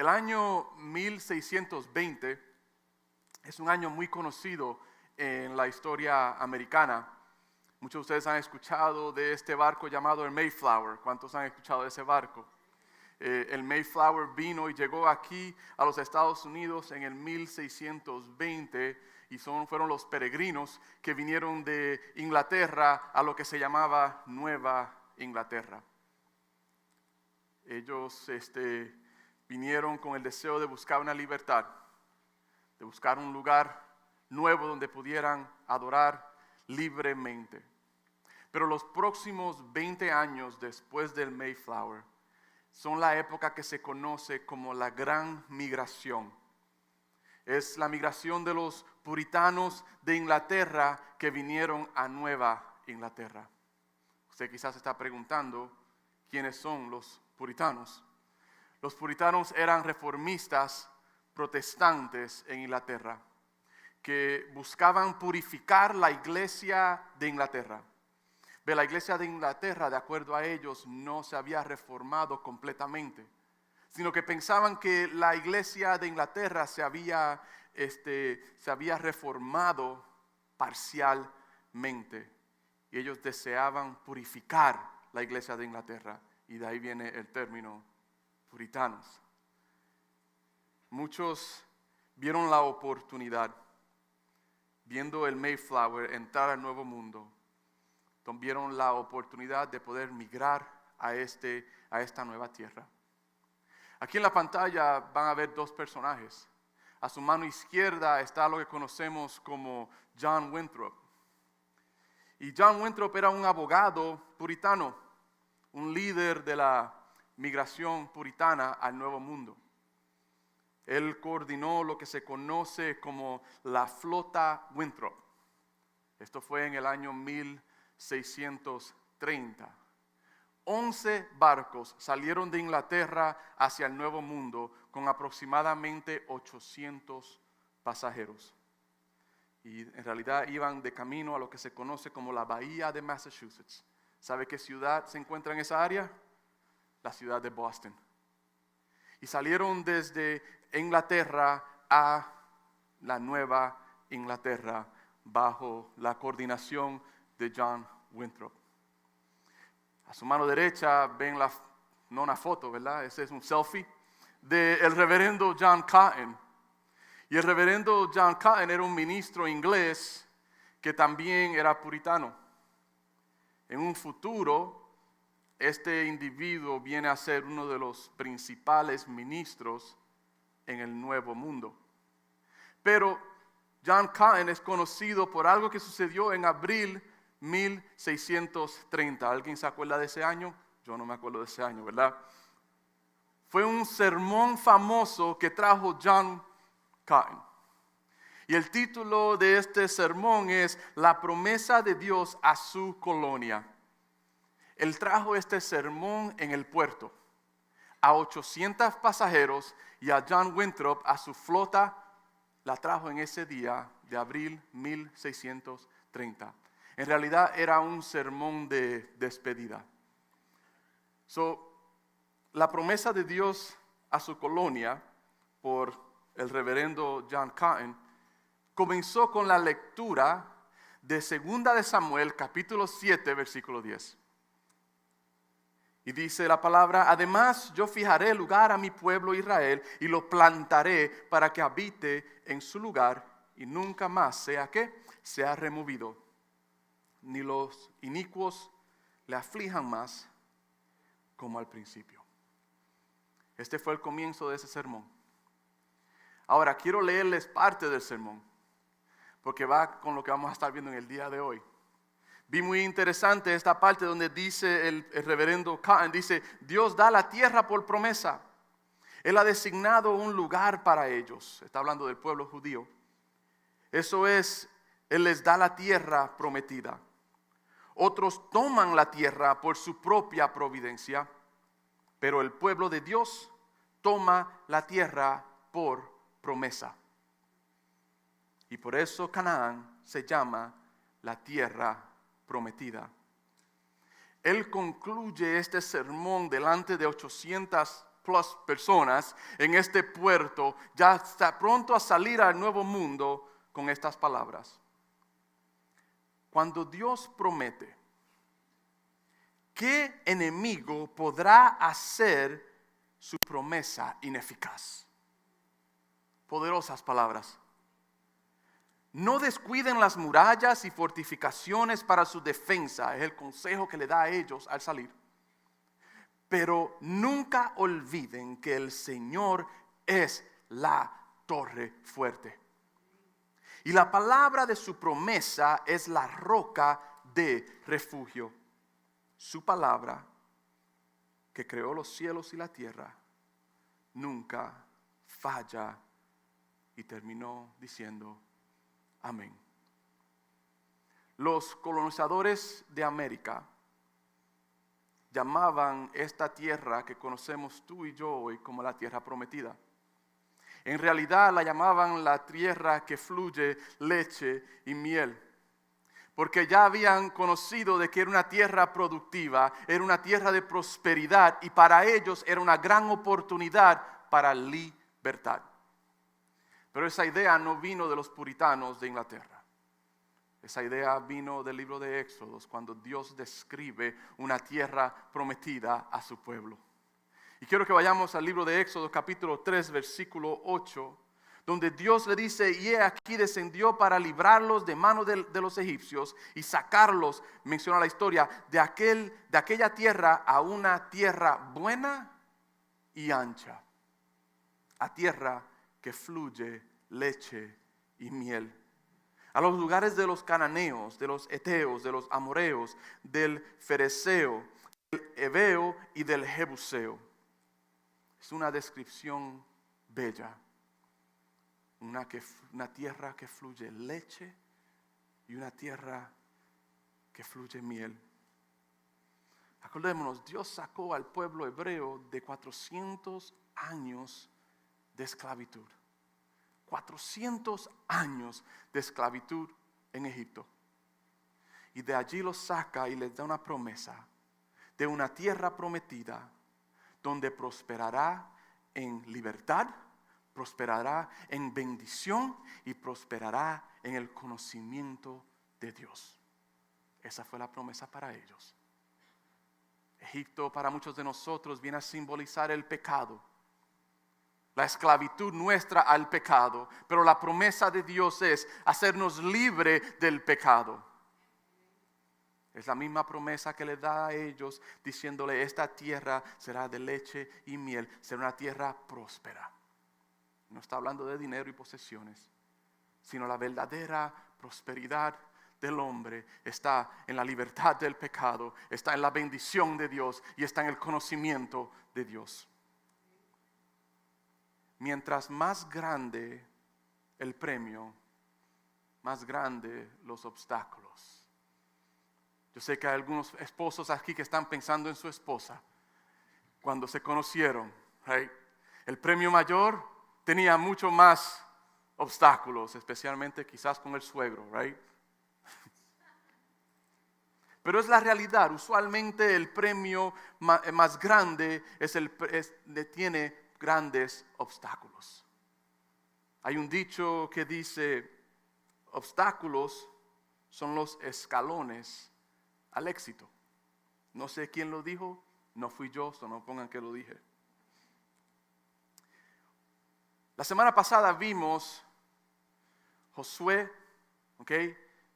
El año 1620 es un año muy conocido en la historia americana. Muchos de ustedes han escuchado de este barco llamado el Mayflower. ¿Cuántos han escuchado de ese barco? El Mayflower vino y llegó aquí a los Estados Unidos en el 1620 y fueron los peregrinos que vinieron de Inglaterra a lo que se llamaba Nueva Inglaterra. Ellos vinieron con el deseo de buscar una libertad, de buscar un lugar nuevo donde pudieran adorar libremente. Pero los próximos 20 años después del Mayflower son la época que se conoce como la Gran Migración. Es la migración de los puritanos de Inglaterra que vinieron a Nueva Inglaterra. Usted quizás está preguntando, ¿quiénes son los puritanos? Los puritanos eran reformistas protestantes en Inglaterra que buscaban purificar la iglesia de Inglaterra. Pero la iglesia de Inglaterra, de acuerdo a ellos, no se había reformado completamente, sino que pensaban que la iglesia de Inglaterra se había reformado parcialmente. Y ellos deseaban purificar la iglesia de Inglaterra. Y de ahí viene el término puritanos. Muchos vieron la oportunidad, viendo el Mayflower entrar al Nuevo Mundo, vieron la oportunidad de poder migrar a esta nueva tierra. Aquí en la pantalla van a ver dos personajes. A su mano izquierda está lo que conocemos como John Winthrop. Y John Winthrop era un abogado puritano, un líder de la migración puritana al Nuevo Mundo. Él coordinó lo que se conoce como la Flota Winthrop. Esto fue en el año 1630. 11 barcos salieron de Inglaterra hacia el Nuevo Mundo con aproximadamente 800 pasajeros. Y en realidad iban de camino a lo que se conoce como la Bahía de Massachusetts. ¿Sabe qué ciudad se encuentra en esa área? La ciudad de Boston. Y salieron desde Inglaterra a la Nueva Inglaterra bajo la coordinación de John Winthrop. A su mano derecha ven no una foto, ¿verdad? Ese es un selfie del reverendo John Cotton. Y el reverendo John Cotton era un ministro inglés que también era puritano. En un futuro, este individuo viene a ser uno de los principales ministros en el Nuevo Mundo. Pero John Cotton es conocido por algo que sucedió en abril 1630. ¿Alguien se acuerda de ese año? Yo no me acuerdo de ese año, ¿verdad? Fue un sermón famoso que trajo John Cotton. Y el título de este sermón es La promesa de Dios a su colonia. Él trajo este sermón en el puerto a 800 pasajeros y a John Winthrop, a su flota, la trajo en ese día de abril 1630. En realidad era un sermón de despedida. La promesa de Dios a su colonia por el reverendo John Cotton comenzó con la lectura de 2 de Samuel, capítulo 7, versículo 10. Y dice la palabra: además yo fijaré lugar a mi pueblo Israel y lo plantaré para que habite en su lugar y nunca más sea removido, ni los inicuos le aflijan más como al principio. Este fue el comienzo de ese sermón. Ahora quiero leerles parte del sermón, porque va con lo que vamos a estar viendo en el día de hoy. Vi muy interesante esta parte donde dice el reverendo Cotton, dice: Dios da la tierra por promesa. Él ha designado un lugar para ellos. Está hablando del pueblo judío. Eso es, Él les da la tierra prometida. Otros toman la tierra por su propia providencia, pero el pueblo de Dios toma la tierra por promesa. Y por eso Canaán se llama la tierra prometida. Él concluye este sermón delante de 800 plus personas en este puerto, ya está pronto a salir al nuevo mundo con estas palabras. Cuando Dios promete, ¿qué enemigo podrá hacer su promesa ineficaz? Poderosas palabras. No descuiden las murallas y fortificaciones para su defensa. Es el consejo que le da a ellos al salir. Pero nunca olviden que el Señor es la torre fuerte. Y la palabra de su promesa es la roca de refugio. Su palabra, que creó los cielos y la tierra, nunca falla. Y terminó diciendo, amén. Los colonizadores de América llamaban esta tierra que conocemos tú y yo hoy como la tierra prometida. En realidad la llamaban la tierra que fluye leche y miel, porque ya habían conocido de que era una tierra productiva, era una tierra de prosperidad y para ellos era una gran oportunidad para libertad. Pero esa idea no vino de los puritanos de Inglaterra. Esa idea vino del libro de Éxodos, cuando Dios describe una tierra prometida a su pueblo. Y quiero que vayamos al libro de Éxodo, capítulo 3, versículo 8, donde Dios le dice, y he aquí descendió para librarlos de mano de los egipcios y sacarlos, menciona la historia, de aquella tierra a una tierra buena y ancha, a tierra que fluye leche y miel, a los lugares de los cananeos, de los heteos, de los amoreos, del fereceo, del heveo y del jebuseo. Es una descripción bella, una tierra que fluye leche y una tierra que fluye miel. Acordémonos, Dios sacó al pueblo hebreo de 400 años de esclavitud. 400 años de esclavitud en Egipto. Y de allí los saca y les da una promesa de una tierra prometida donde prosperará en libertad, prosperará en bendición y prosperará en el conocimiento de Dios. Esa fue la promesa para ellos. Egipto para muchos de nosotros viene a simbolizar el pecado, la esclavitud nuestra al pecado, pero la promesa de Dios es hacernos libre del pecado. Es la misma promesa que le da a ellos, diciéndole, esta tierra será de leche y miel, será una tierra próspera. No está hablando de dinero y posesiones, sino la verdadera prosperidad del hombre está en la libertad del pecado, está en la bendición de Dios y está en el conocimiento de Dios. Mientras más grande el premio, más grande los obstáculos. Yo sé que hay algunos esposos aquí que están pensando en su esposa cuando se conocieron, right? El premio mayor tenía mucho más obstáculos, especialmente quizás con el suegro, right? Pero es la realidad. Usualmente el premio más grande tiene grandes obstáculos. Hay un dicho que dice, obstáculos son los escalones al éxito. No sé quién lo dijo, no fui yo, no pongan que lo dije. La semana pasada vimos Josué,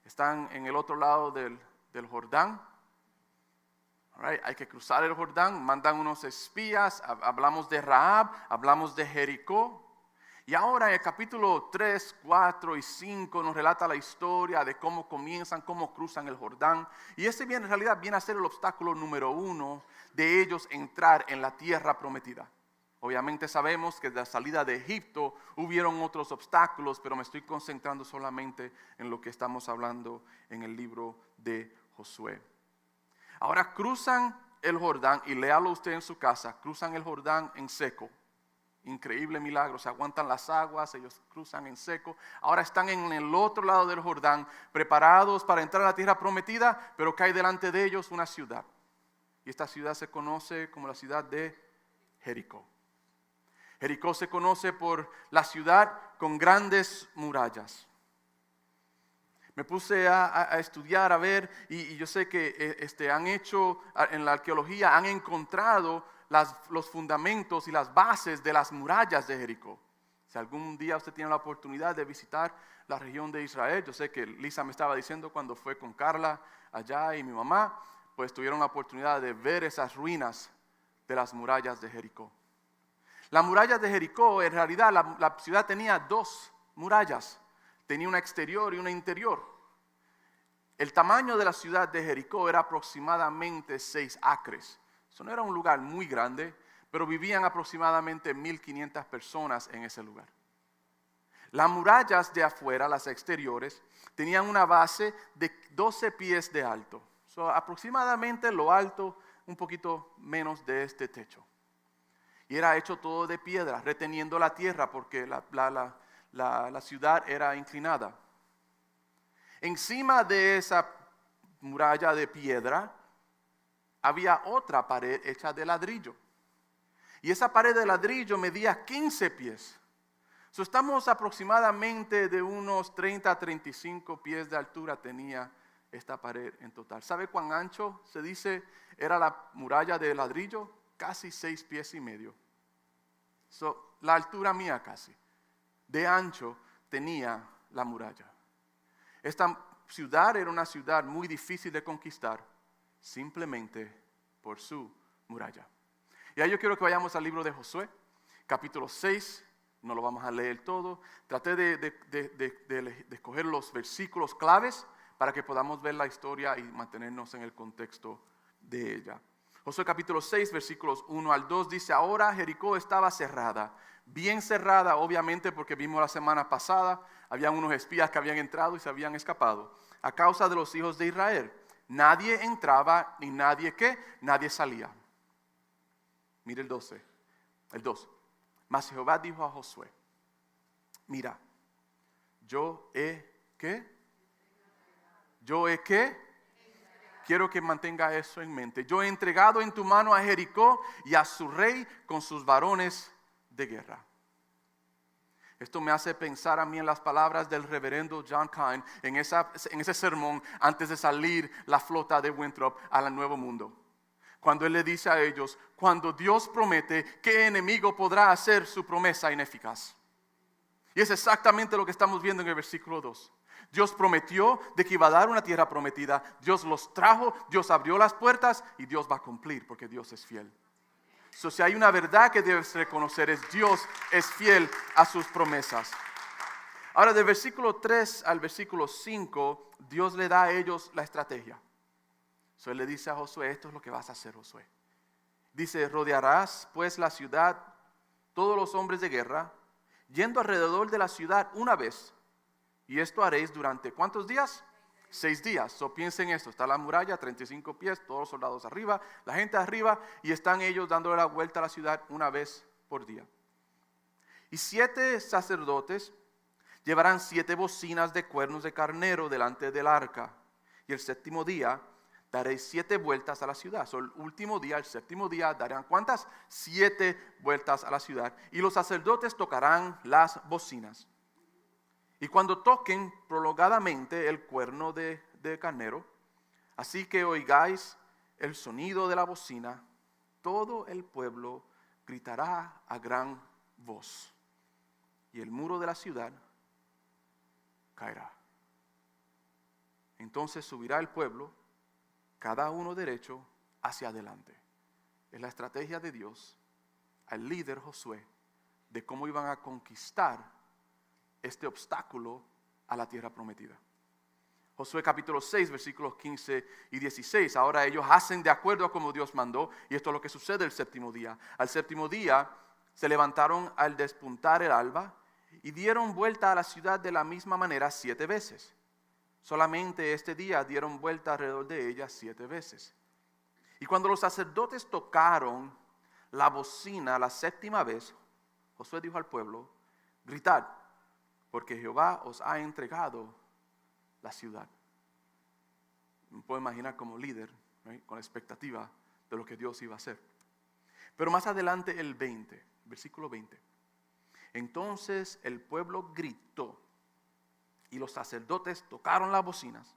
están en el otro lado del Jordán. Right, hay que cruzar el Jordán, mandan unos espías, hablamos de Rahab, hablamos de Jericó. Y ahora en el capítulo 3, 4 y 5 nos relata la historia de cómo comienzan, cómo cruzan el Jordán. Y ese en realidad viene a ser el obstáculo número 1 de ellos entrar en la tierra prometida. Obviamente sabemos que de la salida de Egipto hubieron otros obstáculos, pero me estoy concentrando solamente en lo que estamos hablando en el libro de Josué. Ahora cruzan el Jordán, y léalo usted en su casa, cruzan el Jordán en seco. Increíble milagro, se aguantan las aguas, ellos cruzan en seco. Ahora están en el otro lado del Jordán, preparados para entrar a la tierra prometida, pero cae delante de ellos una ciudad. Y esta ciudad se conoce como la ciudad de Jericó. Jericó se conoce por la ciudad con grandes murallas. Me puse a estudiar, a ver, y yo sé que han hecho, en la arqueología, han encontrado los fundamentos y las bases de las murallas de Jericó. Si algún día usted tiene la oportunidad de visitar la región de Israel, yo sé que Lisa me estaba diciendo cuando fue con Carla allá y mi mamá, pues tuvieron la oportunidad de ver esas ruinas de las murallas de Jericó. La muralla de Jericó, en realidad la ciudad tenía dos murallas. Tenía una exterior y una interior. El tamaño de la ciudad de Jericó era aproximadamente 6 acres. Eso no era un lugar muy grande, pero vivían aproximadamente 1,500 personas en ese lugar. Las murallas de afuera, las exteriores, tenían una base de 12 pies de alto. Aproximadamente lo alto, un poquito menos de este techo. Y era hecho todo de piedra, reteniendo la tierra porque la ciudad era inclinada. Encima de esa muralla de piedra había otra pared hecha de ladrillo. Y esa pared de ladrillo medía 15 pies. Estamos aproximadamente de unos 30 a 35 pies de altura tenía esta pared en total. ¿Sabe cuán ancho se dice era la muralla de ladrillo? Casi 6 pies y medio. La altura mía casi. De ancho tenía la muralla. Esta ciudad era una ciudad muy difícil de conquistar simplemente por su muralla. Y ahí yo quiero que vayamos al libro de Josué, capítulo 6. No lo vamos a leer todo. Traté de escoger los versículos claves para que podamos ver la historia y mantenernos en el contexto de ella. Josué capítulo 6, versículos 1 al 2 dice: ahora Jericó estaba cerrada, bien cerrada obviamente porque vimos la semana pasada, había unos espías que habían entrado y se habían escapado, a causa de los hijos de Israel. Nadie entraba ni nadie salía. Mire el 2. Mas Jehová dijo a Josué: mira, yo he quiero que mantenga eso en mente. Yo he entregado en tu mano a Jericó y a su rey con sus varones de guerra. Esto me hace pensar a mí en las palabras del reverendo John Cain en ese sermón antes de salir la flota de Winthrop al Nuevo Mundo. Cuando él le dice a ellos: cuando Dios promete, ¿qué enemigo podrá hacer su promesa ineficaz? Y es exactamente lo que estamos viendo en el versículo 2. Dios prometió de que iba a dar una tierra prometida. Dios los trajo, Dios abrió las puertas y Dios va a cumplir porque Dios es fiel. Si hay una verdad que debes reconocer es Dios es fiel a sus promesas. Ahora del versículo 3 al versículo 5, Dios le da a ellos la estrategia. Él le dice a Josué: esto es lo que vas a hacer, Josué. Dice: rodearás pues la ciudad, todos los hombres de guerra, yendo alrededor de la ciudad una vez. Y esto haréis durante ¿cuántos días? 6 días. Piensen esto: está la muralla, 35 pies, todos los soldados arriba, la gente arriba, y están ellos dándole la vuelta a la ciudad una vez por día. Y 7 sacerdotes llevarán 7 bocinas de cuernos de carnero delante del arca. Y el 7º día daréis 7 vueltas a la ciudad. El último día, el 7º día, darán ¿cuántas? 7 vueltas a la ciudad. Y los sacerdotes tocarán las bocinas. Y cuando toquen prolongadamente el cuerno de carnero, así que oigáis el sonido de la bocina, todo el pueblo gritará a gran voz. Y el muro de la ciudad caerá. Entonces subirá el pueblo, cada uno derecho hacia adelante. Es la estrategia de Dios al líder Josué de cómo iban a conquistar este obstáculo a la tierra prometida. Josué capítulo 6, versículos 15 y 16. Ahora ellos hacen de acuerdo a como Dios mandó, y esto es lo que sucede el 7º día. Al 7º día se levantaron al despuntar el alba y dieron vuelta a la ciudad de la misma manera 7 veces. Solamente este día dieron vuelta alrededor de ella 7 veces. Y cuando los sacerdotes tocaron la bocina la 7ª vez, Josué dijo al pueblo: gritad, porque Jehová os ha entregado la ciudad. Me puedo imaginar como líder, con la expectativa de lo que Dios iba a hacer. Pero más adelante el versículo 20. Entonces el pueblo gritó y los sacerdotes tocaron las bocinas.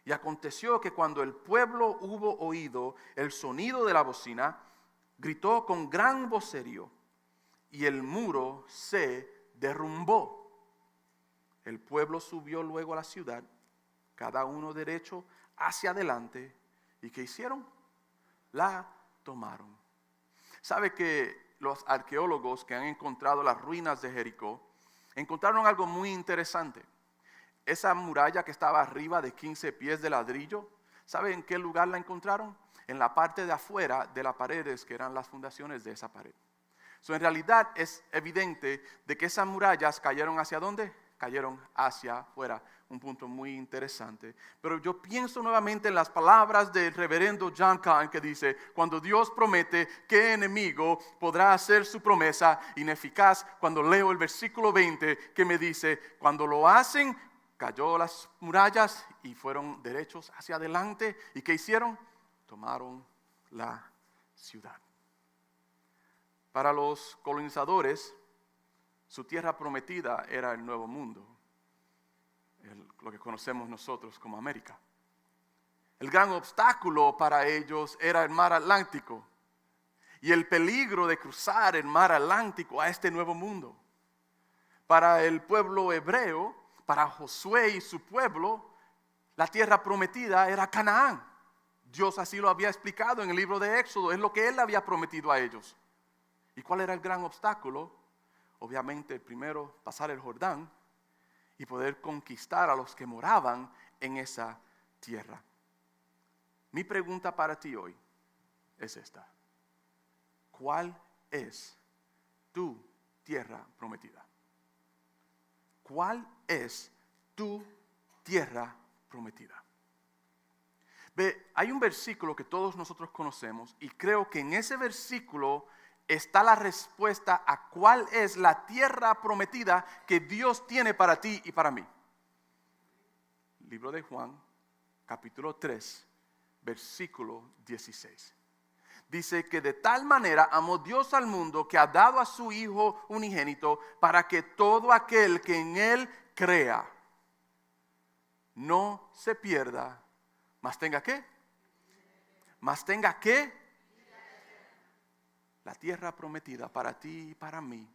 Y aconteció que cuando el pueblo hubo oído el sonido de la bocina, gritó con gran vocerío y el muro se derrumbó. El pueblo subió luego a la ciudad, cada uno derecho hacia adelante. ¿Y qué hicieron? La tomaron. ¿Sabe que los arqueólogos que han encontrado las ruinas de Jericó encontraron algo muy interesante? Esa muralla que estaba arriba de 15 pies de ladrillo, ¿sabe en qué lugar la encontraron? En la parte de afuera de las paredes que eran las fundaciones de esa pared. En realidad es evidente de que esas murallas cayeron ¿hacia dónde? Cayeron hacia afuera. Un punto muy interesante. Pero yo pienso nuevamente en las palabras del reverendo John Kahn que dice: cuando Dios promete, ¿qué enemigo podrá hacer su promesa ineficaz? Cuando leo el versículo 20 que me dice: cuando lo hacen, cayó las murallas y fueron derechos hacia adelante. ¿Y qué hicieron? Tomaron la ciudad. Para los colonizadores, su tierra prometida era el Nuevo Mundo, lo que conocemos nosotros como América. El gran obstáculo para ellos era el mar Atlántico y el peligro de cruzar el mar Atlántico a este Nuevo Mundo. Para el pueblo hebreo, para Josué y su pueblo, la tierra prometida era Canaán. Dios así lo había explicado en el libro de Éxodo, es lo que Él había prometido a ellos. ¿Y cuál era el gran obstáculo? Obviamente, primero, pasar el Jordán y poder conquistar a los que moraban en esa tierra. Mi pregunta para ti hoy es esta: ¿cuál es tu tierra prometida? ¿Cuál es tu tierra prometida? Ve, hay un versículo que todos nosotros conocemos y creo que en ese versículo está la respuesta a cuál es la tierra prometida que Dios tiene para ti y para mí. Libro de Juan, capítulo 3, versículo 16. Dice que de tal manera amó Dios al mundo que ha dado a su Hijo unigénito para que todo aquel que en Él crea no se pierda, mas tenga ¿qué? Mas tenga ¿qué? La tierra prometida para ti y para mí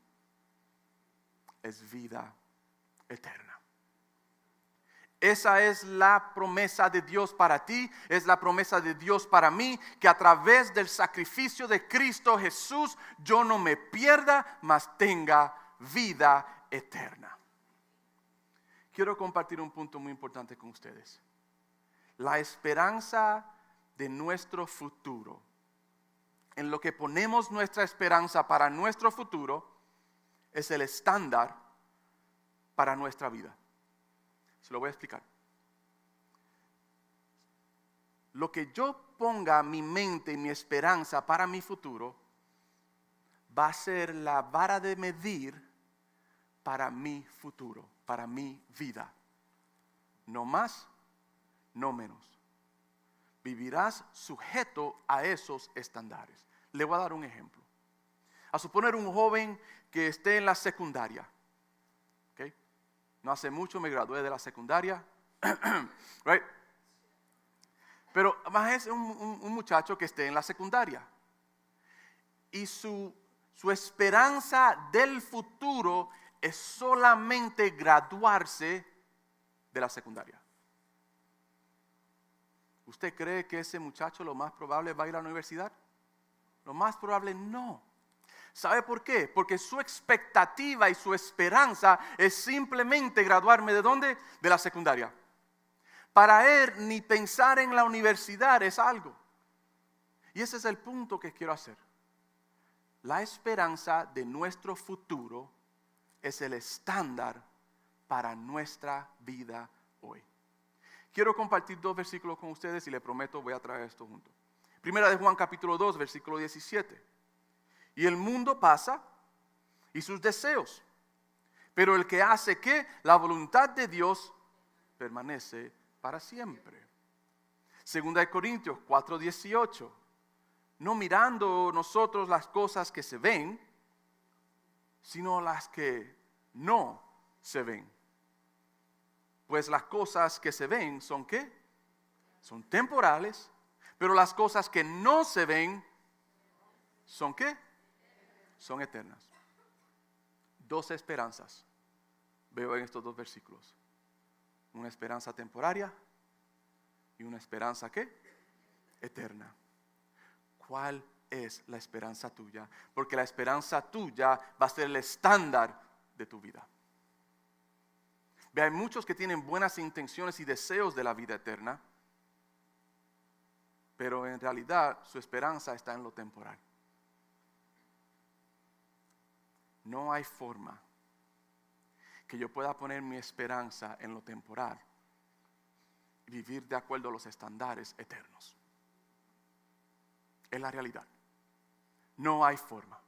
es vida eterna. Esa es la promesa de Dios para ti, es la promesa de Dios para mí, que a través del sacrificio de Cristo Jesús yo no me pierda, mas tenga vida eterna. Quiero compartir un punto muy importante con ustedes. La esperanza de nuestro futuro, en lo que ponemos nuestra esperanza para nuestro futuro, es el estándar para nuestra vida. Se lo voy a explicar. Lo que yo ponga mi mente y mi esperanza para mi futuro va a ser la vara de medir para mi futuro, para mi vida. No más, no menos. Vivirás sujeto a esos estándares. Le voy a dar un ejemplo. A suponer un joven que esté en la secundaria. ¿Okay? No hace mucho me gradué de la secundaria. Right? Pero más es un muchacho que esté en la secundaria. Y su esperanza del futuro es solamente graduarse de la secundaria. ¿Usted cree que ese muchacho lo más probable va a ir a la universidad? Lo más probable no. ¿Sabe por qué? Porque su expectativa y su esperanza es simplemente graduarme ¿de dónde? De la secundaria. Para él ni pensar en la universidad es algo. Y ese es el punto que quiero hacer. La esperanza de nuestro futuro es el estándar para nuestra vida hoy. Quiero compartir 2 versículos con ustedes y les prometo voy a traer esto junto. Primera de Juan capítulo 2, versículo 17. Y el mundo pasa y sus deseos, pero el que hace ¿qué? La voluntad de Dios permanece para siempre. Segunda de Corintios 4, 18. No mirando nosotros las cosas que se ven, sino las que no se ven. Pues las cosas que se ven son ¿qué? Son temporales, pero las cosas que no se ven son ¿qué? Son eternas. Dos esperanzas veo en estos dos versículos. Una esperanza temporaria y una esperanza ¿qué? Eterna. ¿Cuál es la esperanza tuya? Porque la esperanza tuya va a ser el estándar de tu vida. Ve, hay muchos que tienen buenas intenciones y deseos de la vida eterna, pero en realidad su esperanza está en lo temporal. No hay forma que yo pueda poner mi esperanza en lo temporal y vivir de acuerdo a los estándares eternos. Es la realidad. No hay forma.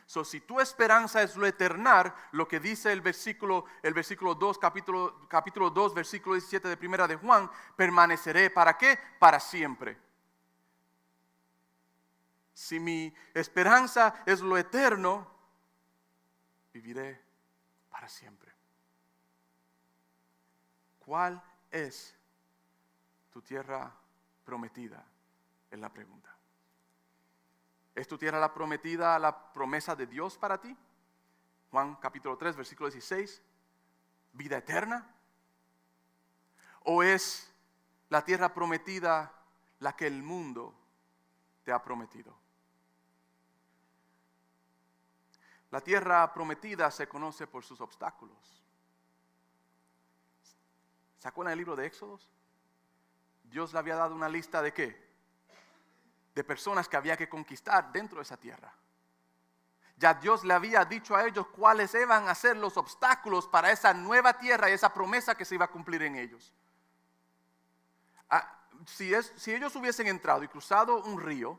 So, si tu esperanza es lo eternar, lo que dice el versículo 2, capítulo 2, versículo 17 de primera de Juan, permaneceré, ¿para qué? Para siempre. Si mi esperanza es lo eterno, viviré para siempre. ¿Cuál es tu tierra prometida? Es la pregunta. ¿Es tu tierra la prometida, la promesa de Dios para ti? Juan capítulo 3, versículo 16. ¿Vida eterna? ¿O es la tierra prometida la que el mundo te ha prometido? La tierra prometida se conoce por sus obstáculos. ¿Se acuerdan del libro de Éxodos? Dios le había dado una lista de ¿qué? De personas que había que conquistar dentro de esa tierra. Ya Dios le había dicho a ellos cuáles iban a ser los obstáculos para esa nueva tierra y esa promesa que se iba a cumplir en ellos. Si ellos hubiesen entrado y cruzado un río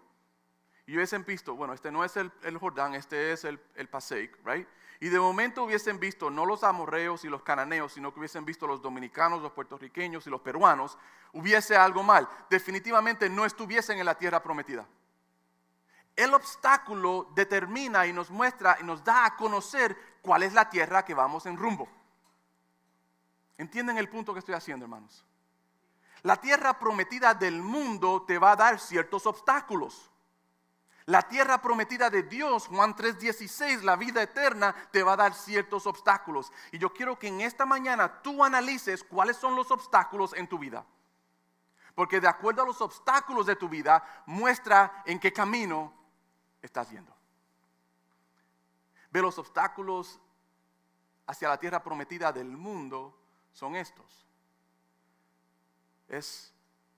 y hubiesen visto, bueno, este no es el Jordán, este es el Paseic, right? Y de momento hubiesen visto no los amorreos y los cananeos, sino que hubiesen visto los dominicanos, los puertorriqueños y los peruanos, hubiese algo mal. Definitivamente no estuviesen en la tierra prometida. El obstáculo determina y nos muestra y nos da a conocer cuál es la tierra que vamos en rumbo. ¿Entienden el punto que estoy haciendo, hermanos? La tierra prometida del mundo te va a dar ciertos obstáculos. La tierra prometida de Dios, Juan 3:16, la vida eterna, te va a dar ciertos obstáculos. Y yo quiero que en esta mañana tú analices cuáles son los obstáculos en tu vida. Porque de acuerdo a los obstáculos de tu vida, muestra en qué camino estás yendo. Ve, los obstáculos hacia la tierra prometida del mundo son estos.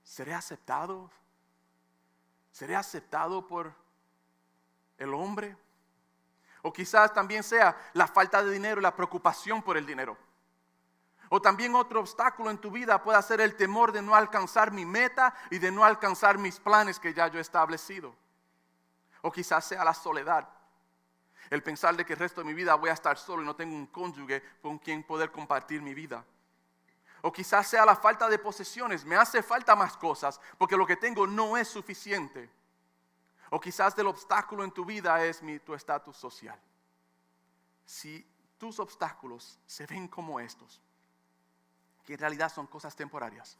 ¿Seré aceptado? ¿Seré aceptado por el hombre? O quizás también sea la falta de dinero y la preocupación por el dinero. O también otro obstáculo en tu vida puede ser el temor de no alcanzar mi meta y de no alcanzar mis planes que ya yo he establecido. O quizás sea la soledad. El pensar de que el resto de mi vida voy a estar solo y no tengo un cónyuge con quien poder compartir mi vida. O quizás sea la falta de posesiones. Me hace falta más cosas porque lo que tengo no es suficiente. O quizás el obstáculo en tu vida es tu estatus social. Si tus obstáculos se ven como estos, que en realidad son cosas temporarias,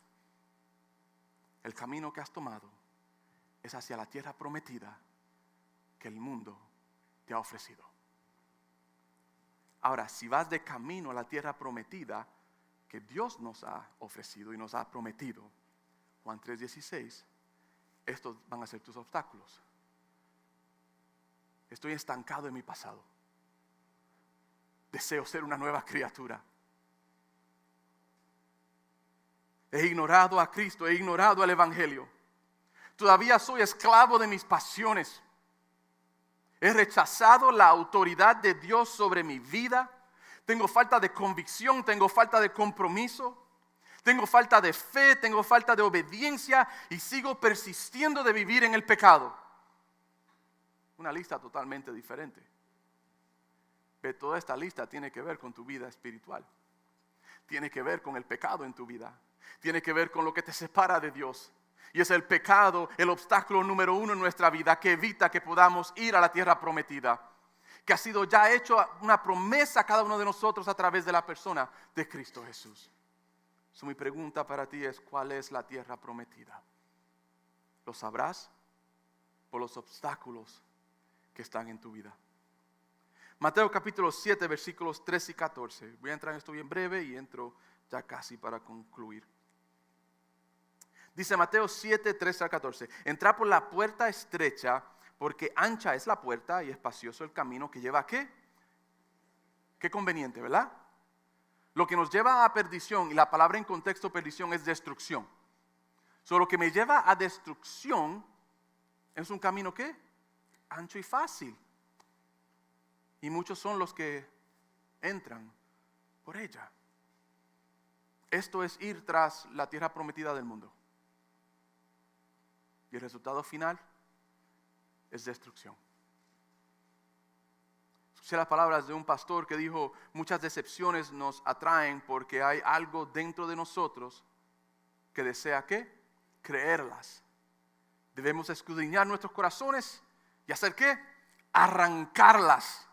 el camino que has tomado es hacia la tierra prometida que el mundo te ha ofrecido. Ahora, si vas de camino a la tierra prometida que Dios nos ha ofrecido y nos ha prometido, Juan 3:16, estos van a ser tus obstáculos. Estoy estancado en mi pasado. Deseo ser una nueva criatura. He ignorado a Cristo, he ignorado el Evangelio. Todavía soy esclavo de mis pasiones. He rechazado la autoridad de Dios sobre mi vida. Tengo falta de convicción, tengo falta de compromiso. Tengo falta de fe, tengo falta de obediencia y sigo persistiendo de vivir en el pecado. Una lista totalmente diferente. Pero toda esta lista tiene que ver con tu vida espiritual. Tiene que ver con el pecado en tu vida. Tiene que ver con lo que te separa de Dios. Y es el pecado, el obstáculo número uno en nuestra vida que evita que podamos ir a la tierra prometida. que ha sido ya hecho una promesa a cada uno de nosotros a través de la persona de Cristo Jesús. So, mi pregunta para ti es, ¿cuál es la tierra prometida? ¿Lo sabrás por los obstáculos que están en tu vida? Mateo capítulo 7, versículos 13 y 14. Voy a entrar en esto bien breve y entro ya casi para concluir. Dice Mateo 7, 13 al 14. Entrad por la puerta estrecha, porque ancha es la puerta y espacioso el camino que lleva ¿a qué? Qué conveniente, ¿verdad? Lo que nos lleva a perdición, y la palabra en contexto perdición es destrucción. Lo que me lleva a destrucción es un camino ¿qué? Ancho y fácil. Y muchos son los que entran por ella. Esto es ir tras la tierra prometida del mundo. Y el resultado final es destrucción. Escuché las palabras de un pastor que dijo: muchas decepciones nos atraen porque hay algo dentro de nosotros que desea ¿qué? Creerlas. Debemos escudriñar nuestros corazones y hacer ¿qué? Arrancarlas.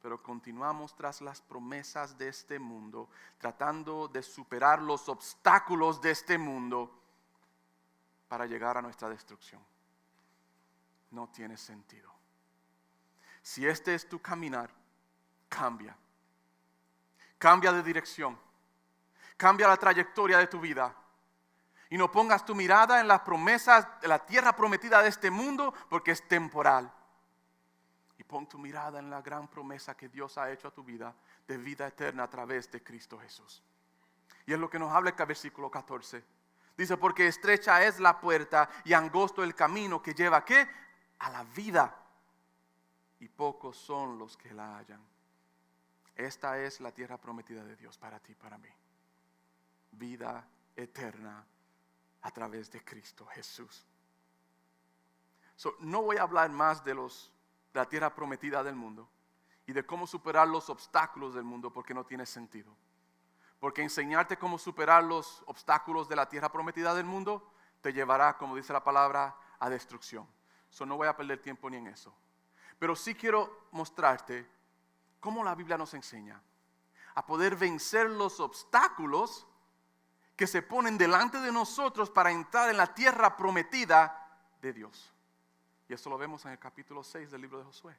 Pero continuamos tras las promesas de este mundo, tratando de superar los obstáculos de este mundo para llegar a nuestra destrucción. No tiene sentido. Si este es tu caminar, cambia. Cambia de dirección. Cambia la trayectoria de tu vida. Y no pongas tu mirada en las promesas de la tierra prometida de este mundo, porque es temporal. Y pon tu mirada en la gran promesa que Dios ha hecho a tu vida, de vida eterna a través de Cristo Jesús. Y es lo que nos habla el versículo 14. Dice: porque estrecha es la puerta y angosto el camino que lleva ¿a qué? A la vida. Y pocos son los que la hallan. Esta es la tierra prometida de Dios para ti y para mí. Vida eterna a través de Cristo Jesús. No voy a hablar más de la tierra prometida del mundo y de cómo superar los obstáculos del mundo, porque no tiene sentido. Porque enseñarte cómo superar los obstáculos de la tierra prometida del mundo te llevará, como dice la palabra, a destrucción. No voy a perder tiempo ni en eso. Pero sí quiero mostrarte cómo la Biblia nos enseña a poder vencer los obstáculos que se ponen delante de nosotros para entrar en la tierra prometida de Dios. Y eso lo vemos en el capítulo 6 del libro de Josué.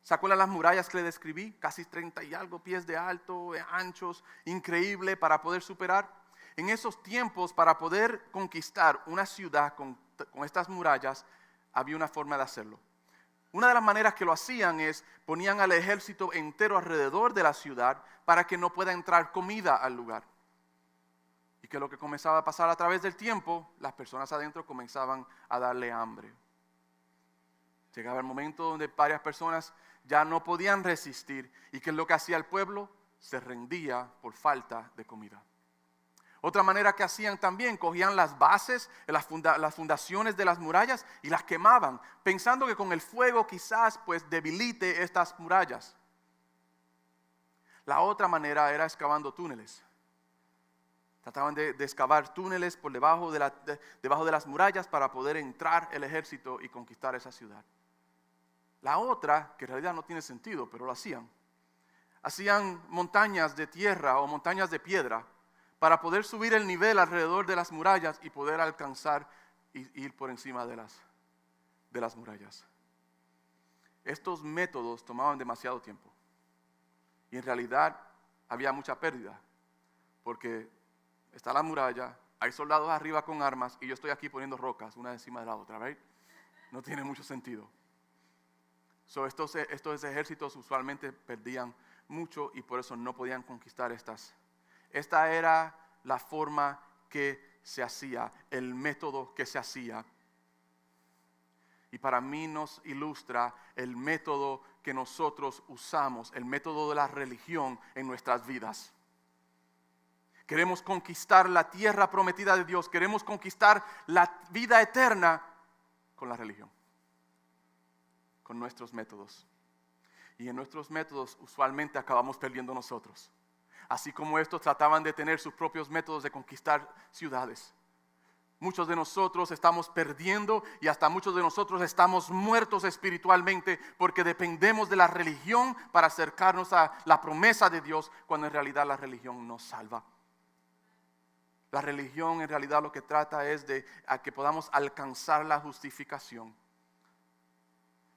¿Se acuerdan las murallas que le describí? Casi 30 y algo pies de alto, de anchos, increíble para poder superar. En esos tiempos, para poder conquistar una ciudad con estas murallas, había una forma de hacerlo. Una de las maneras que lo hacían es ponían al ejército entero alrededor de la ciudad para que no pueda entrar comida al lugar. Y que lo que comenzaba a pasar a través del tiempo, las personas adentro comenzaban a darle hambre. Llegaba el momento donde varias personas ya no podían resistir. ¿Y qué es lo que hacía el pueblo? Se rendía por falta de comida. Otra manera que hacían también, cogían las bases, las fundaciones de las murallas y las quemaban, pensando que con el fuego quizás pues debilite estas murallas. La otra manera era excavando túneles. Trataban de excavar túneles por debajo de las murallas para poder entrar el ejército y conquistar esa ciudad. La otra, que en realidad no tiene sentido, pero lo hacían. Hacían montañas de tierra o montañas de piedra para poder subir el nivel alrededor de las murallas y poder alcanzar y ir por encima de las murallas. Estos métodos tomaban demasiado tiempo. Y en realidad había mucha pérdida, porque está la muralla, hay soldados arriba con armas y yo estoy aquí poniendo rocas una encima de la otra, ¿right? No tiene mucho sentido. Estos ejércitos usualmente perdían mucho y por eso no podían conquistar estas. Esta era la forma que se hacía, el método que se hacía. Y para mí nos ilustra el método que nosotros usamos, el método de la religión en nuestras vidas. Queremos conquistar la tierra prometida de Dios. Queremos conquistar la vida eterna con la religión, con nuestros métodos. Y en nuestros métodos usualmente acabamos perdiendo nosotros. Así como estos trataban de tener sus propios métodos de conquistar ciudades. Muchos de nosotros estamos perdiendo y hasta muchos de nosotros estamos muertos espiritualmente porque dependemos de la religión para acercarnos a la promesa de Dios, cuando en realidad la religión nos salva. La religión en realidad lo que trata es de a que podamos alcanzar la justificación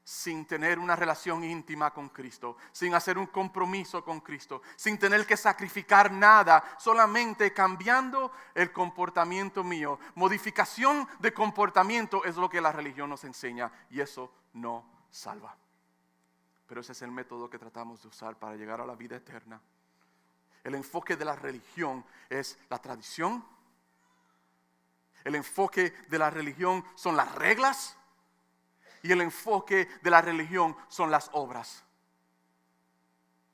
sin tener una relación íntima con Cristo, sin hacer un compromiso con Cristo, sin tener que sacrificar nada, solamente cambiando el comportamiento mío. Modificación de comportamiento es lo que la religión nos enseña, y eso no salva. Pero ese es el método que tratamos de usar para llegar a la vida eterna. El enfoque de la religión es la tradición. El enfoque de la religión son las reglas. Y el enfoque de la religión son las obras.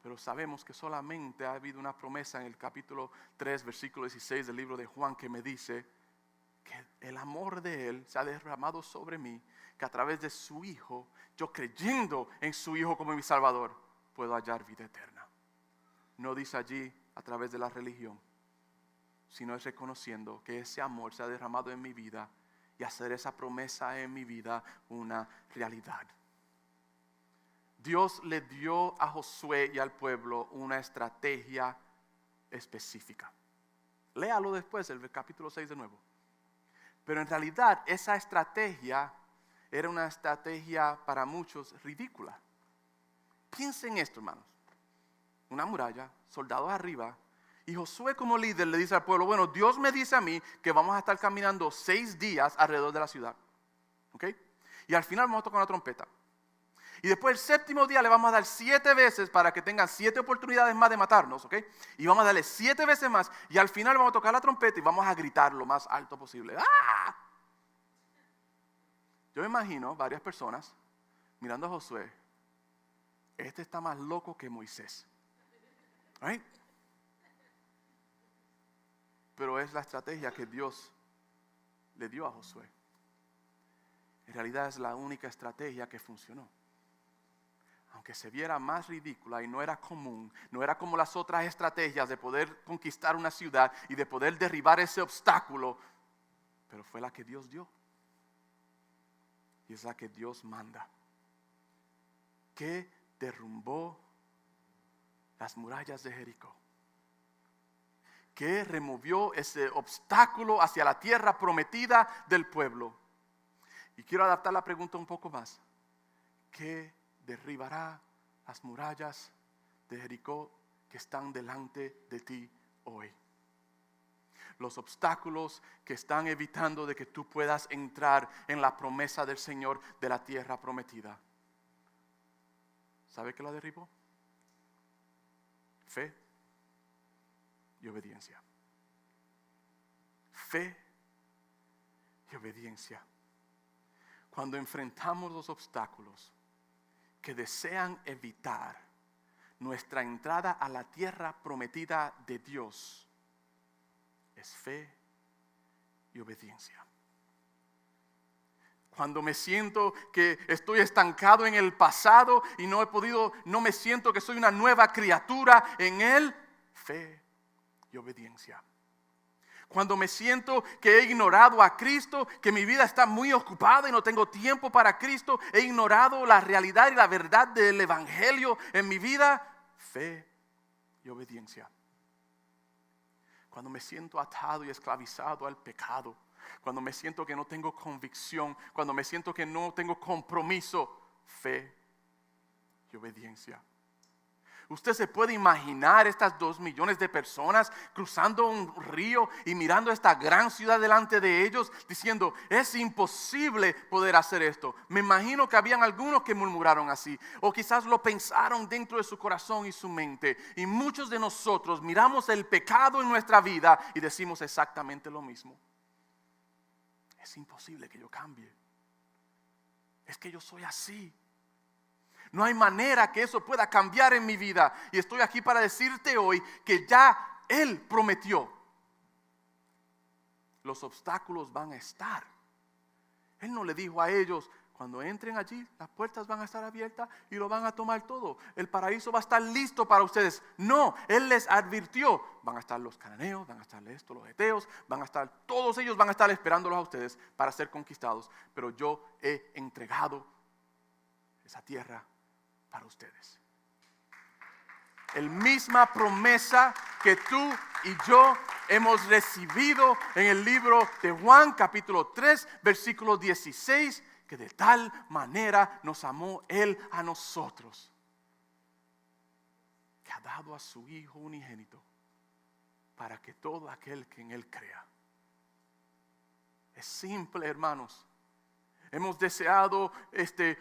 Pero sabemos que solamente ha habido una promesa en el capítulo 3, versículo 16 del libro de Juan, que me dice que el amor de Él se ha derramado sobre mí, que a través de su Hijo, yo creyendo en su Hijo como mi Salvador, puedo hallar vida eterna. No dice allí a través de la religión, sino es reconociendo que ese amor se ha derramado en mi vida y hacer esa promesa en mi vida una realidad. Dios le dio a Josué y al pueblo una estrategia específica. Léalo después, el capítulo 6 de nuevo. Pero en realidad esa estrategia era una estrategia para muchos ridícula. Piensen en esto, hermanos. Una muralla, soldados arriba. Y Josué como líder le dice al pueblo, bueno, Dios me dice a mí que vamos a estar caminando 6 días alrededor de la ciudad. ¿Ok? Y al final vamos a tocar una trompeta. Y después el 7º día le vamos a dar 7 veces para que tengan 7 oportunidades más de matarnos. ¿Ok? Y vamos a darle 7 veces más. Y al final vamos a tocar la trompeta y vamos a gritar lo más alto posible. ¡Ah! Yo me imagino varias personas mirando a Josué. Este está más loco que Moisés. ¿Right? Pero es la estrategia que Dios le dio a Josué. En realidad es la única estrategia que funcionó. Aunque se viera más ridícula y no era común, no era como las otras estrategias de poder conquistar una ciudad y de poder derribar ese obstáculo, pero fue la que Dios dio. Y es la que Dios manda. Que derrumbó las murallas de Jericó. Que removió ese obstáculo hacia la tierra prometida del pueblo. Y quiero adaptar la pregunta un poco más. ¿Qué derribará las murallas de Jericó que están delante de ti hoy? Los obstáculos que están evitando de que tú puedas entrar en la promesa del Señor de la tierra prometida. ¿Sabe qué la derribó? Fe y obediencia. Fe y obediencia. Cuando enfrentamos los obstáculos que desean evitar nuestra entrada a la tierra prometida de Dios, es fe y obediencia. Cuando me siento que estoy estancado en el pasado y no me siento que soy una nueva criatura en Él, fe y obediencia. Cuando me siento que he ignorado a Cristo, que mi vida está muy ocupada y no tengo tiempo para Cristo, he ignorado la realidad y la verdad del Evangelio en mi vida, fe y obediencia. Cuando me siento atado y esclavizado al pecado, cuando me siento que no tengo convicción, cuando me siento que no tengo compromiso, fe y obediencia. Usted se puede imaginar estas 2 millones de personas cruzando un río y mirando esta gran ciudad delante de ellos, diciendo, es imposible poder hacer esto. Me imagino que habían algunos que murmuraron así, o quizás lo pensaron dentro de su corazón y su mente. Y muchos de nosotros miramos el pecado en nuestra vida y decimos exactamente lo mismo. Es imposible que yo cambie. Es que yo soy así. No hay manera que eso pueda cambiar en mi vida. Y estoy aquí para decirte hoy que ya Él prometió. Los obstáculos van a estar. Él no le dijo a ellos, cuando entren allí, las puertas van a estar abiertas y lo van a tomar todo. El paraíso va a estar listo para ustedes. No, Él les advirtió. Van a estar los cananeos, van a estar estos, los heteos, todos ellos van a estar esperándolos a ustedes para ser conquistados. Pero yo he entregado esa tierra para ustedes. La misma promesa que tú y yo hemos recibido en el libro de Juan, capítulo 3, versículo 16, que de tal manera nos amó Él a nosotros, que ha dado a su Hijo unigénito, para que todo aquel que en Él crea. Es simple, hermanos. Hemos deseado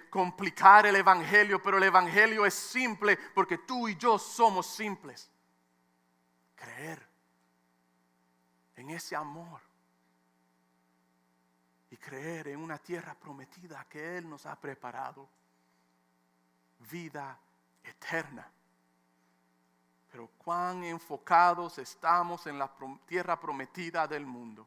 complicar el evangelio, pero el evangelio es simple porque tú y yo somos simples. Creer en ese amor y creer en una tierra prometida que Él nos ha preparado. Vida eterna. Pero cuán enfocados estamos en la tierra prometida del mundo.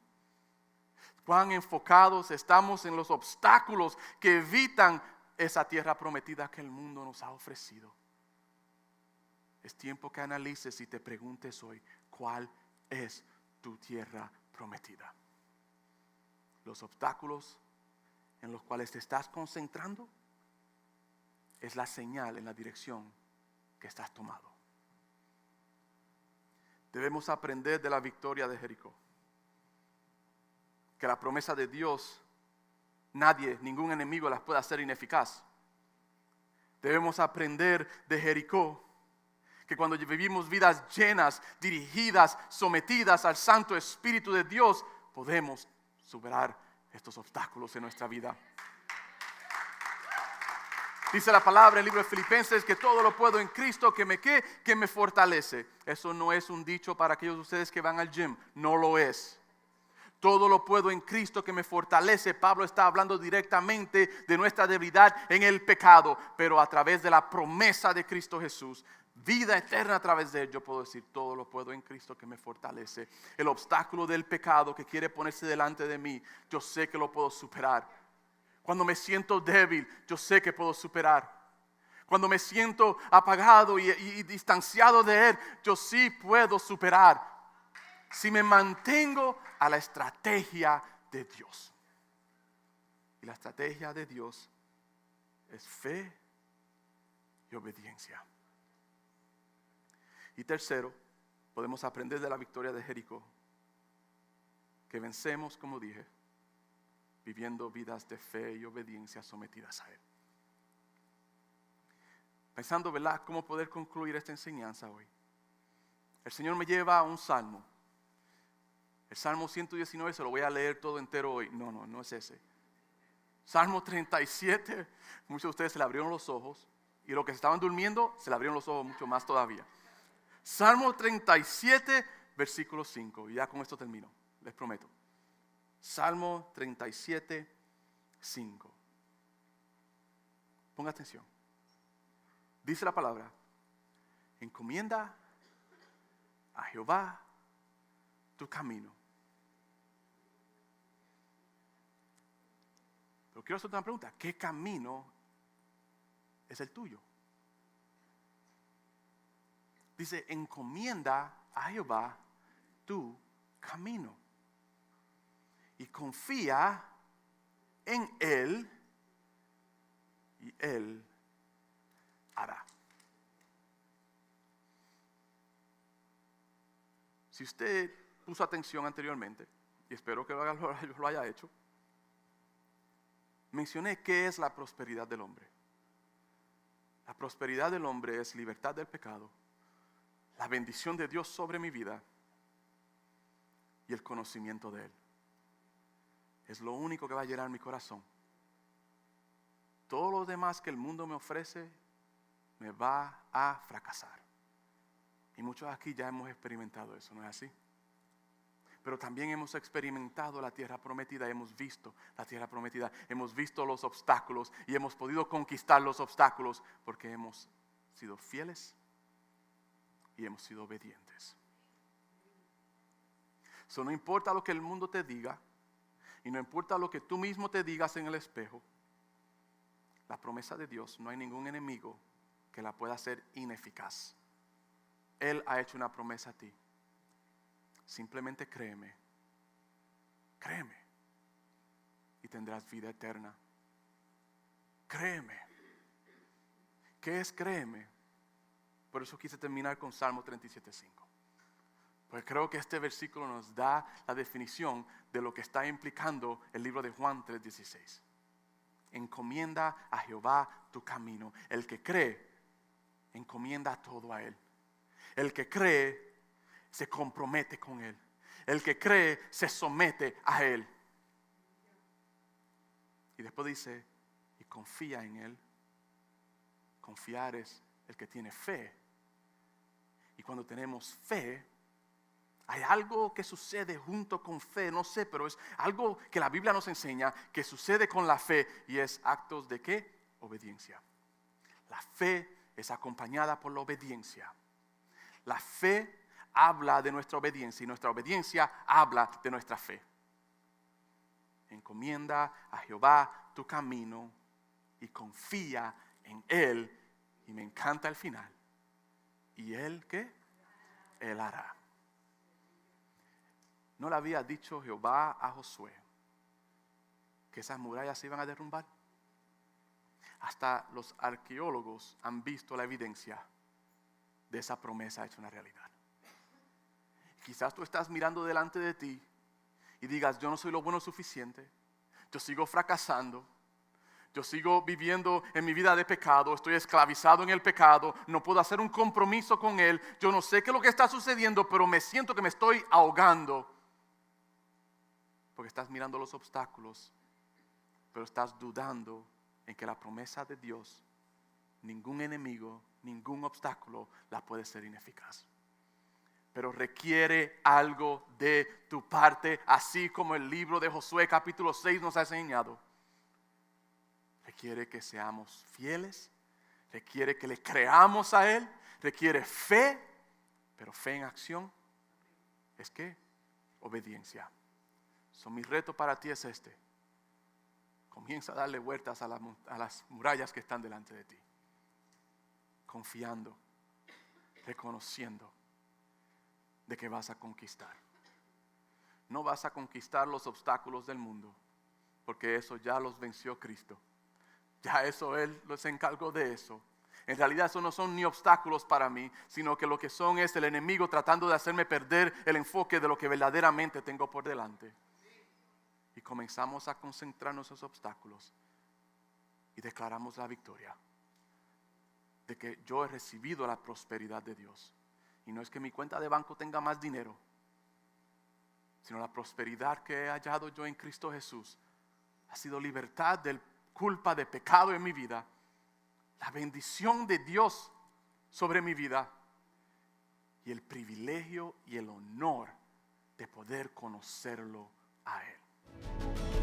Cuán enfocados estamos en los obstáculos que evitan esa tierra prometida que el mundo nos ha ofrecido. Es tiempo que analices y te preguntes hoy, ¿cuál es tu tierra prometida? Los obstáculos en los cuales te estás concentrando es la señal en la dirección que estás tomando. Debemos aprender de la victoria de Jericó. Que la promesa de Dios, ningún enemigo las puede hacer ineficaz. Debemos aprender de Jericó, que cuando vivimos vidas llenas, dirigidas, sometidas al Santo Espíritu de Dios, podemos superar estos obstáculos en nuestra vida. Dice la palabra en el libro de Filipenses que todo lo puedo en Cristo que me fortalece. Eso no es un dicho para aquellos de ustedes que van al gym, no lo es. Todo lo puedo en Cristo que me fortalece. Pablo está hablando directamente de nuestra debilidad en el pecado, pero a través de la promesa de Cristo Jesús, vida eterna a través de él, yo puedo decir todo lo puedo en Cristo que me fortalece. El obstáculo del pecado que quiere ponerse delante de mí, yo sé que lo puedo superar. Cuando me siento débil, yo sé que puedo superar. Cuando me siento apagado y distanciado de él, yo sí puedo superar. Si me mantengo a la estrategia de Dios. Y la estrategia de Dios es fe y obediencia. Y tercero, podemos aprender de la victoria de Jericó. Que vencemos, como dije, viviendo vidas de fe y obediencia sometidas a Él. Pensando, ¿verdad?, cómo poder concluir esta enseñanza hoy. El Señor me lleva a un salmo. El Salmo 119 se lo voy a leer todo entero hoy. No es ese. Salmo 37, muchos de ustedes se le abrieron los ojos. Y los que se estaban durmiendo, se le abrieron los ojos mucho más todavía. Salmo 37, versículo 5. Y ya con esto termino, les prometo. Salmo 37, 5. Ponga atención. Dice la palabra: encomienda a Jehová tu camino. Pero quiero hacerte una pregunta. ¿Qué camino es el tuyo? Dice, encomienda a Jehová tu camino. Y confía en Él y Él hará. Si usted puso atención anteriormente, y espero que lo haya hecho, mencioné qué es la prosperidad del hombre. La prosperidad del hombre es libertad del pecado, la bendición de Dios sobre mi vida y el conocimiento de Él. Es lo único que va a llenar mi corazón. Todo lo demás que el mundo me ofrece me va a fracasar. Y muchos aquí ya hemos experimentado eso, ¿no es así? Pero también hemos experimentado la tierra prometida, hemos visto la tierra prometida, hemos visto los obstáculos y hemos podido conquistar los obstáculos porque hemos sido fieles y hemos sido obedientes. Eso no importa lo que el mundo te diga y no importa lo que tú mismo te digas en el espejo. La promesa de Dios, no hay ningún enemigo que la pueda hacer ineficaz. Él ha hecho una promesa a ti. Simplemente créeme. Créeme. Y tendrás vida eterna. Créeme. ¿Qué es créeme? Por eso quise terminar con Salmo 37:5. Porque creo que este versículo nos da la definición de lo que está implicando el libro de Juan 3:16. Encomienda a Jehová tu camino. El que cree, encomienda todo a Él. El que cree, se compromete con Él. El que cree, se somete a Él. Y después dice, y confía en Él. Confiar es el que tiene fe. Y cuando tenemos fe, hay algo que sucede junto con fe, no sé, pero es algo que la Biblia nos enseña que sucede con la fe y es actos de ¿qué? Obediencia. La fe es acompañada por la obediencia. La fe habla de nuestra obediencia y nuestra obediencia habla de nuestra fe. Encomienda a Jehová tu camino y confía en Él. Y me encanta el final. ¿Y Él qué? Él hará. ¿No le había dicho Jehová a Josué que esas murallas se iban a derrumbar? Hasta los arqueólogos han visto la evidencia de esa promesa hecha una realidad. Quizás tú estás mirando delante de ti y digas, yo no soy lo bueno suficiente, yo sigo fracasando, yo sigo viviendo en mi vida de pecado, estoy esclavizado en el pecado, no puedo hacer un compromiso con Él, yo no sé qué es lo que está sucediendo, pero me siento que me estoy ahogando. Porque estás mirando los obstáculos, pero estás dudando en que la promesa de Dios, ningún enemigo, ningún obstáculo la puede ser ineficaz. Pero requiere algo de tu parte, así como el libro de Josué capítulo 6 nos ha enseñado. Requiere que seamos fieles, requiere que le creamos a Él, requiere fe, pero fe en acción es ¿qué? Obediencia. Mi reto para ti es este. Comienza a darle vueltas a las murallas que están delante de ti. Confiando, reconociendo de que vas a conquistar. No vas a conquistar los obstáculos del mundo, porque eso ya los venció Cristo. Ya eso Él se encargó de eso. En realidad eso no son ni obstáculos para mí, sino que lo que son es el enemigo tratando de hacerme perder el enfoque de lo que verdaderamente tengo por delante. Y comenzamos a concentrarnos en esos obstáculos y declaramos la victoria de que yo he recibido la prosperidad de Dios. Y no es que mi cuenta de banco tenga más dinero, sino la prosperidad que he hallado yo en Cristo Jesús ha sido libertad de culpa, de pecado en mi vida, la bendición de Dios sobre mi vida y el privilegio y el honor de poder conocerlo a Él.